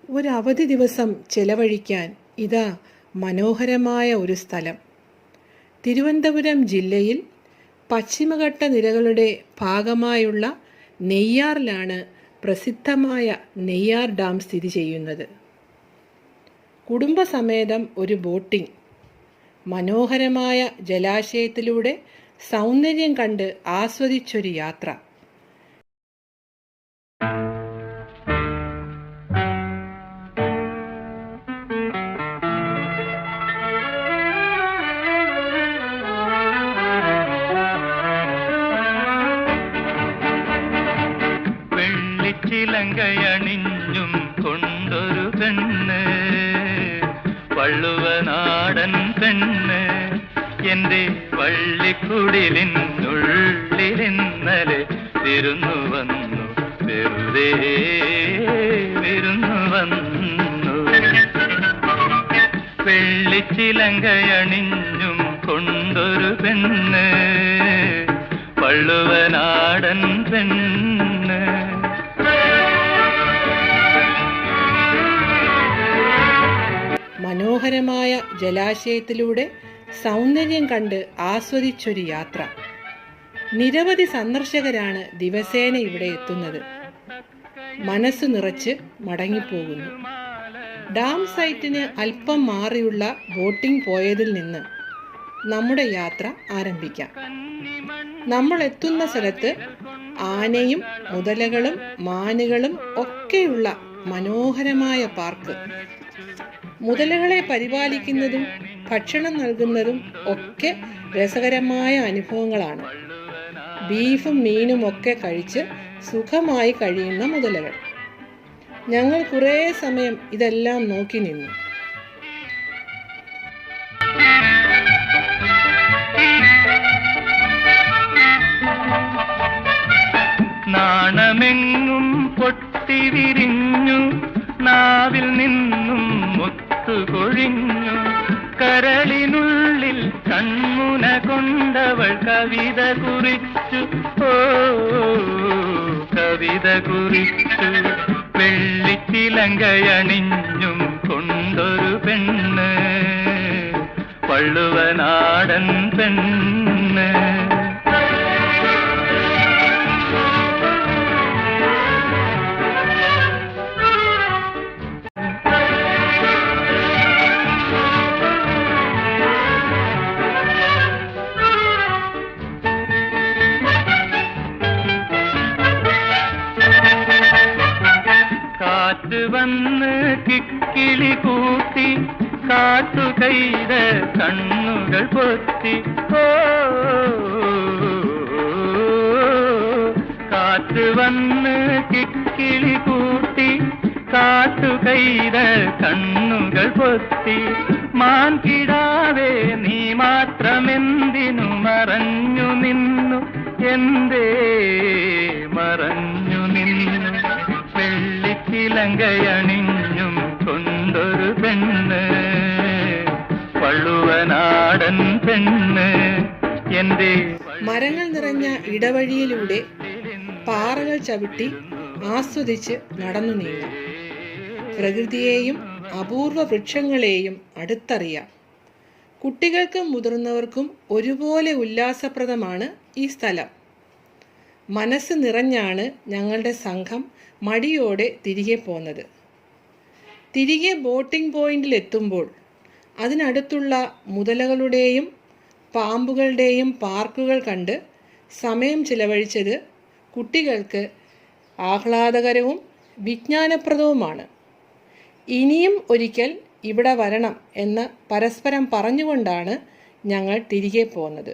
ഒരവധി ദിവസം ചെലവഴിക്കാൻ ഇതാ മനോഹരമായ ഒരു സ്ഥലം. തിരുവനന്തപുരം ജില്ലയിൽ പശ്ചിമഘട്ട നിരകളുടെ ഭാഗമായുള്ള നെയ്യാറിലാണ് പ്രസിദ്ധമായ നെയ്യാർ ഡാം സ്ഥിതി ചെയ്യുന്നത്. കുടുംബസമേതം ഒരു ബോട്ടിംഗ്, മനോഹരമായ ജലാശയത്തിലൂടെ സൗന്ദര്യം കണ്ട് ആസ്വദിച്ചൊരു യാത്ര. ചിലങ്കയണിഞ്ഞും കൊണ്ടൊരു പെണ്ണ്, വള്ളുവനാടൻ പെണ്ണ്, എൻ്റെ വള്ളിക്കുടിലിനുള്ളിലിന്നലെ വിരുന്നു വന്നു, വെറുതെ വിരുന്നു വന്നു. വെള്ളിച്ചിലങ്കയണിഞ്ഞും കൊണ്ടൊരു പെണ്ണ്, വള്ളുവനാടൻ പെണ്ണ്. മനോഹരമായ ജലാശയത്തിലൂടെ സൗന്ദര്യം കണ്ട് ആസ്വദിച്ചൊരു യാത്ര. നിരവധി സന്ദർശകരാണ് ദിവസേന ഇവിടെ എത്തുന്നത്. മനസ്സ് നിറച്ച് മടങ്ങിപ്പോകുന്നു. ഡാം സൈറ്റിന് അല്പം മാറിയുള്ള ബോട്ടിംഗ് പോയതിൽ നിന്ന് നമ്മുടെ യാത്ര ആരംഭിക്കാം. നമ്മൾ എത്തുന്ന സ്ഥലത്ത് ആനയും മുതലകളും മാനുകളും ഒക്കെയുള്ള മനോഹരമായ പാർക്ക്. മുതലകളെ പരിപാലിക്കുന്നതും ഭക്ഷണം നൽകുന്നതും ഒക്കെ രസകരമായ അനുഭവങ്ങളാണ്. ബീഫും മീനും ഒക്കെ കഴിച്ച് സുഖമായി കഴിയുന്ന മുതലകൾ. ഞങ്ങൾ കുറേ സമയം ഇതെല്ലാം നോക്കി നിന്നു. നാണമെങ്ങും പൊട്ടി വിരിഞ്ഞു, നാവിൽ നിന്നും മുത്തുകൊഴിഞ്ഞു, കരളിനുള്ളിൽ കൺമുന കൊണ്ടവൾ കവിത കുറിച്ചു, ഓ കവിത കുറിച്ചു. വെള്ളിച്ചിലങ്കയണിഞ്ഞും കൊണ്ടൊരു പെണ്ണ്, വള്ളുവനാടൻ പെണ്ണ്. കാറ്റ് വന്ന് കിക്കിളി കൂട്ടി, കാട്ടുകൈത കണ്ണുകൾ പൊത്തി, ഓ കാറ്റ് വന്ന് കിക്കിളി കൂട്ടി, കാട്ടുകൈത കണ്ണുകൾ പൊത്തി. മാൻകിടാവേ നീ മാത്രമെന്തിനു മറഞ്ഞു നിന്നു, എന്തേ മറഞ്ഞു നിന്നു. വെള്ളിച്ചിലങ്കയണിഞ്ഞും കൊണ്ടൊരു പെണ്ണ്, വള്ളുവനാടൻ പെണ്ണ്, എൻ്റെ. മരങ്ങൾ നിറഞ്ഞ ഇടവഴിയിലൂടെ പാറകൾ ചവിട്ടി ആസ്വദിച്ച് നടന്നു നീങ്ങാം. പ്രകൃതിയെയും അപൂർവ വൃക്ഷങ്ങളെയും അടുത്തറിയാം. കുട്ടികൾക്കും മുതിർന്നവർക്കും ഒരുപോലെ ഉല്ലാസപ്രദമാണ് ഈ സ്ഥലം. മനസ്സ് നിറഞ്ഞാണ് ഞങ്ങളുടെ സംഘം മടിയോടെ തിരികെ പോന്നത്. തിരികെ ബോട്ടിംഗ് പോയിന്റിൽ എത്തുമ്പോൾ അതിനടുത്തുള്ള മുതലകളുടെയും പാമ്പുകളുടെയും പാർക്കുകൾ കണ്ട് സമയം ചിലവഴിച്ചത് കുട്ടികൾക്ക് ആഹ്ലാദകരവും വിജ്ഞാനപ്രദവുമാണ്. ഇനിയും ഒരിക്കൽ ഇവിടെ വരണം എന്ന് പരസ്പരം പറഞ്ഞുകൊണ്ടാണ് ഞങ്ങൾ തിരികെ പോന്നത്.